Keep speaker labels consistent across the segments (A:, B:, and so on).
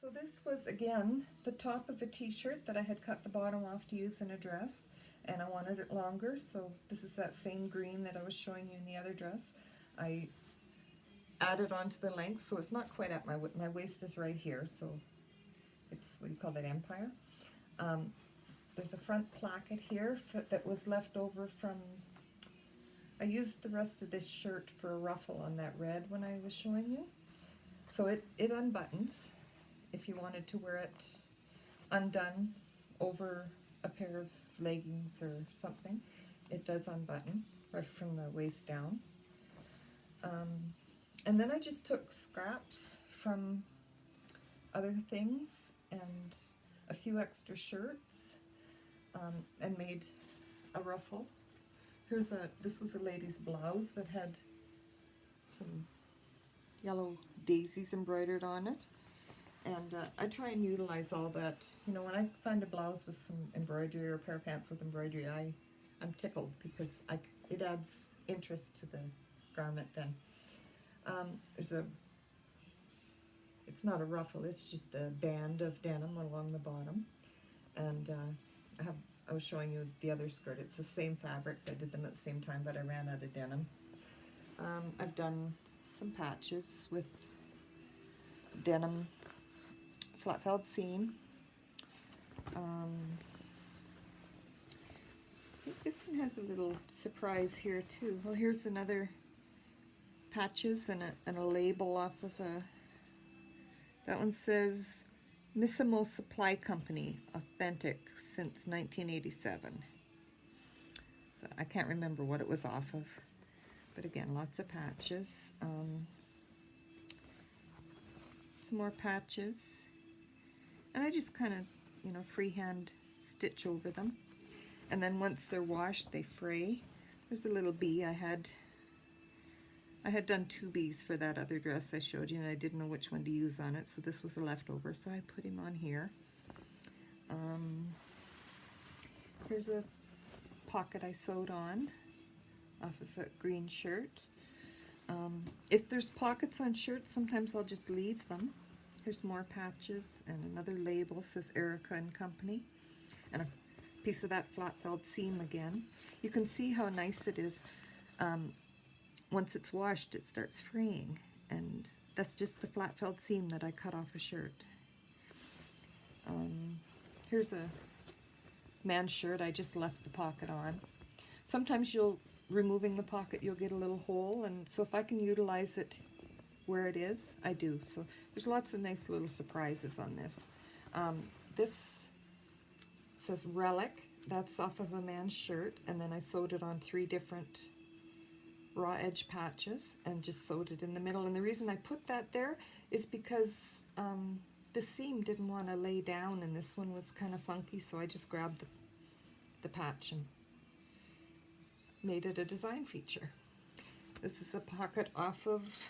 A: So this was, again, the top of a t-shirt that I had cut the bottom off to use in a dress, and I wanted it longer, so this is that same green that I was showing you in the other dress. I added onto the length, so it's not quite at my waist is right here, so it's, what do you call that, empire? There's a front placket here that was left over from, I used the rest of this shirt for a ruffle on that red when I was showing you. So it unbuttons if you wanted to wear it undone over a pair of leggings or something. It does unbutton right from the waist down. And then I just took scraps from other things and a few extra shirts and made a ruffle. This was a lady's blouse that had some yellow daisies embroidered on it. And I try and utilize all that. You know, when I find a blouse with some embroidery or a pair of pants with embroidery, I'm tickled because it adds interest to the garment then. It's not a ruffle, it's just a band of denim along the bottom. And I was showing you the other skirt. It's the same fabrics. I did them at the same time, but I ran out of denim. I've done some patches with denim flat felled seam. I think this one has a little surprise here too. Well, here's another patches and a label off of that one says Missimo Supply Company, authentic since 1987. So I can't remember what it was off of, but again, lots of patches. Some more patches, and I just kind of, you know, freehand stitch over them, and then once they're washed they fray. There's a little bee. I had done 2 bees for that other dress I showed you, and I didn't know which one to use on it, so this was a leftover, so I put him on here. Here's a pocket I sewed on off of a green shirt. If there's pockets on shirts, sometimes I'll just leave them. Here's more patches, and another label says Erica and Company, and a piece of that flat felled seam again. You can see how nice it is. Once it's washed, it starts fraying, and that's just the flat felled seam that I cut off a shirt. Here's a man's shirt. I just left the pocket on. Sometimes removing the pocket, you'll get a little hole, and so if I can utilize it where it is, I do. So there's lots of nice little surprises on this. This says Relic. That's off of a man's shirt, and then I sewed it on 3 different raw edge patches and just sewed it in the middle. And the reason I put that there is because the seam didn't want to lay down, and this one was kind of funky, so I just grabbed the patch and made it a design feature. This is a pocket off of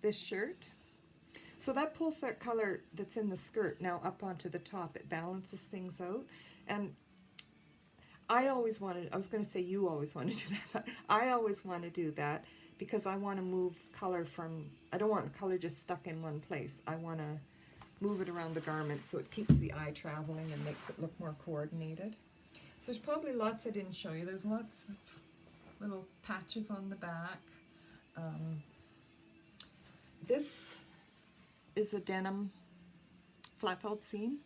A: this shirt. So that pulls that color that's in the skirt now up onto the top. It balances things out. And I always wanted, I was going to say you always want to do that, but I always want to do that because I want to move color from, I don't want color just stuck in one place. I want to move it around the garment so it keeps the eye traveling and makes it look more coordinated. So there's probably lots I didn't show you. There's lots of little patches on the back. This is a denim flat felled seam.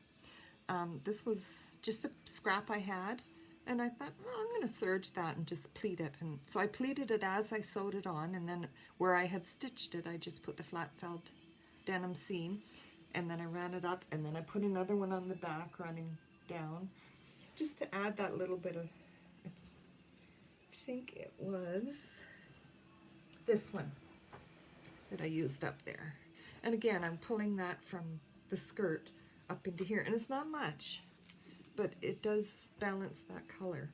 A: This was just a scrap I had, and I thought, oh, I'm going to serge that and just pleat it. And so I pleated it as I sewed it on, and then where I had stitched it, I just put the flat felled denim seam, and then I ran it up, and then I put another one on the back running down, just to add that little bit of, I think it was this one that I used up there. And again, I'm pulling that from the skirt up into here, and it's not much, but it does balance that color.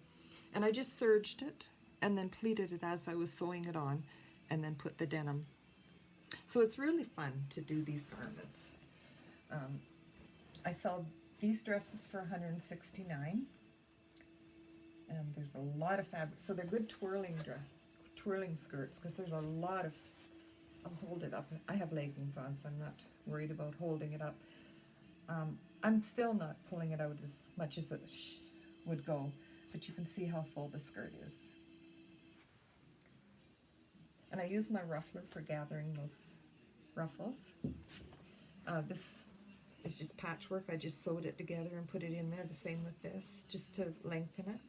A: And I just serged it and then pleated it as I was sewing it on, and then put the denim. So it's really fun to do these garments. I sell these dresses for $169, and there's a lot of fabric. So they're good twirling skirts, because there's a lot of I'll hold it up. I have leggings on, so I'm not worried about holding it up. I'm still not pulling it out as much as it would go, but you can see how full the skirt is. And I use my ruffler for gathering those ruffles. This is just patchwork. I just sewed it together and put it in there, the same with this, just to lengthen it.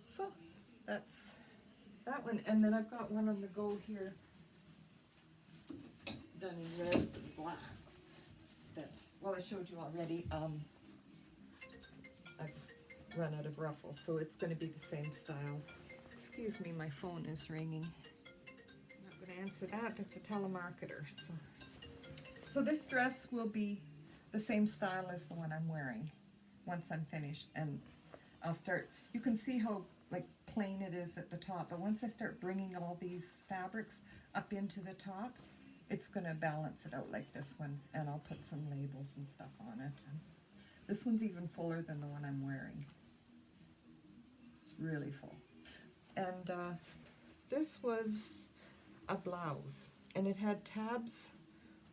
A: So that's that one. And then I've got one on the go here, done in reds and blacks. That, well, I showed you already. I've run out of ruffles, so it's going to be the same style. Excuse me, my phone is ringing. I'm not going to answer that. That's a telemarketer. So this dress will be the same style as the one I'm wearing once I'm finished, and I'll start. You can see how like plain it is at the top, but once I start bringing all these fabrics up into the top, it's going to balance it out like this one, and I'll put some labels and stuff on it. And this one's even fuller than the one I'm wearing. It's really full. And this was a blouse, and it had tabs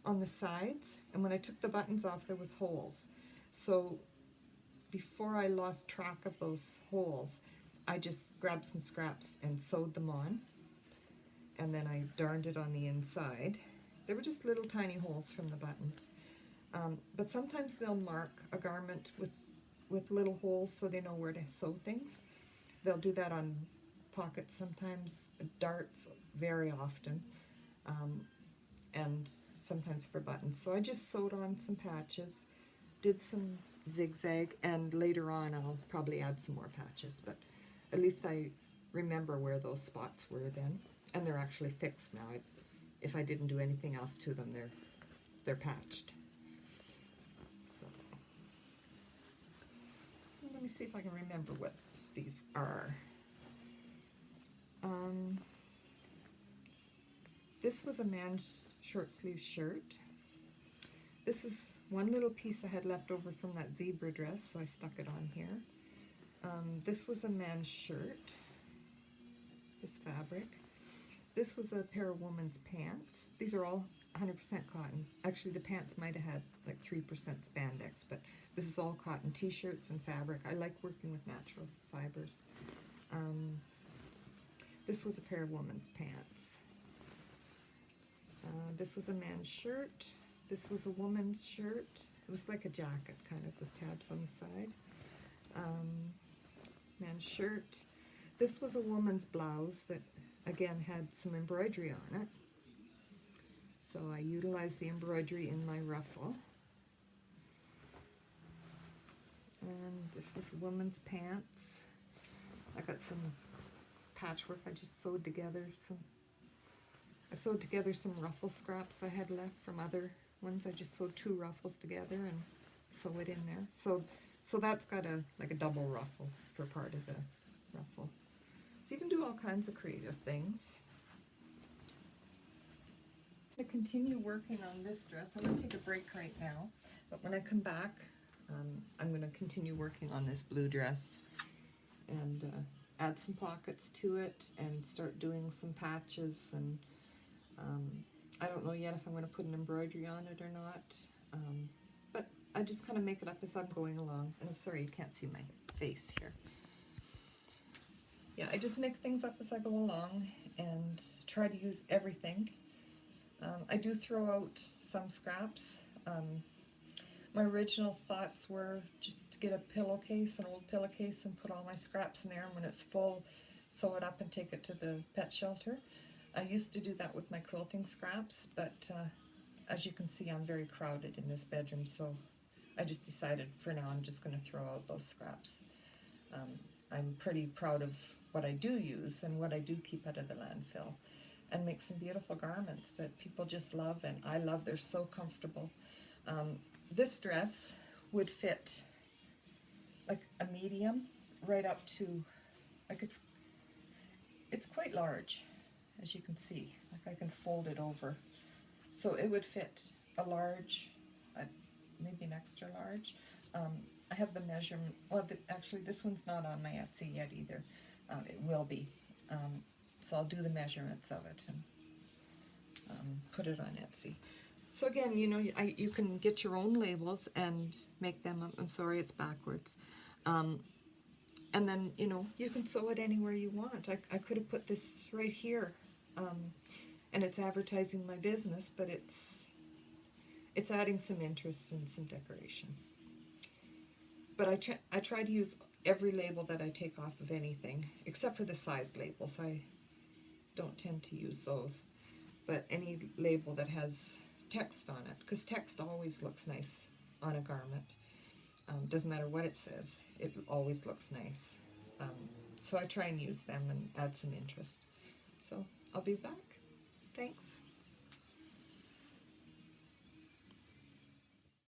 A: on the sides, and when I took the buttons off, there was holes. So before I lost track of those holes, I just grabbed some scraps and sewed them on, and then I darned it on the inside. They were just little tiny holes from the buttons. But sometimes they'll mark a garment with little holes so they know where to sew things. They'll do that on pockets sometimes, darts very often, and sometimes for buttons. So I just sewed on some patches, did some zigzag, and later on I'll probably add some more patches, but at least I remember where those spots were then, and they're actually fixed now. If I didn't do anything else to them, they're patched. So let me see if I can remember what these are. This was a man's short sleeve shirt. This is one little piece I had left over from that zebra dress, so I stuck it on here. This was a man's shirt, this fabric. This was a pair of women's pants. These are all 100% cotton. Actually, the pants might have had like 3% spandex, but this is all cotton t-shirts and fabric. I like working with natural fibers. This was a pair of women's pants. This was a man's shirt. This was a woman's shirt. It was like a jacket, kind of, with tabs on the side. Man's shirt. This was a woman's blouse that, again, had some embroidery on it. So I utilized the embroidery in my ruffle. And this was a woman's pants. I got some patchwork. I just sewed together some ruffle scraps I had left from other ones. I just sewed 2 ruffles together and sew it in there. So that's got like a double ruffle for part of the ruffle. So you can do all kinds of creative things. To continue working on this dress, I'm going to take a break right now, but when I come back, I'm going to continue working on this blue dress and add some pockets to it and start doing some patches, and I don't know yet if I'm going to put an embroidery on it or not, but I just kind of make it up as I'm going along. And I'm sorry you can't see my face here. Yeah, I just make things up as I go along and try to use everything. I do throw out some scraps. My original thoughts were just to get a pillowcase, an old pillowcase, and put all my scraps in there, and when it's full, sew it up and take it to the pet shelter. I used to do that with my quilting scraps, but as you can see, I'm very crowded in this bedroom, so I just decided for now I'm just going to throw out those scraps. I'm pretty proud of what I do use and what I do keep out of the landfill, and make some beautiful garments that people just love, and I love. They're so comfortable. This dress would fit like a medium right up to, like it's quite large, as you can see. Like I can fold it over. So it would fit a large, maybe an extra large. I have the measurement, well actually this one's not on my Etsy yet either. It will be. So I'll do the measurements of it and put it on Etsy. So again, you know, you can get your own labels and make them, I'm sorry, it's backwards. And then, you know, you can sew it anywhere you want. I could have put this right here, and it's advertising my business, but it's adding some interest and some decoration. But I try to use every label that I take off of anything, except for the size labels. I don't tend to use those. But any label that has text on it, because text always looks nice on a garment. Doesn't matter what it says, it always looks nice. So I try and use them and add some interest. So I'll be back. Thanks.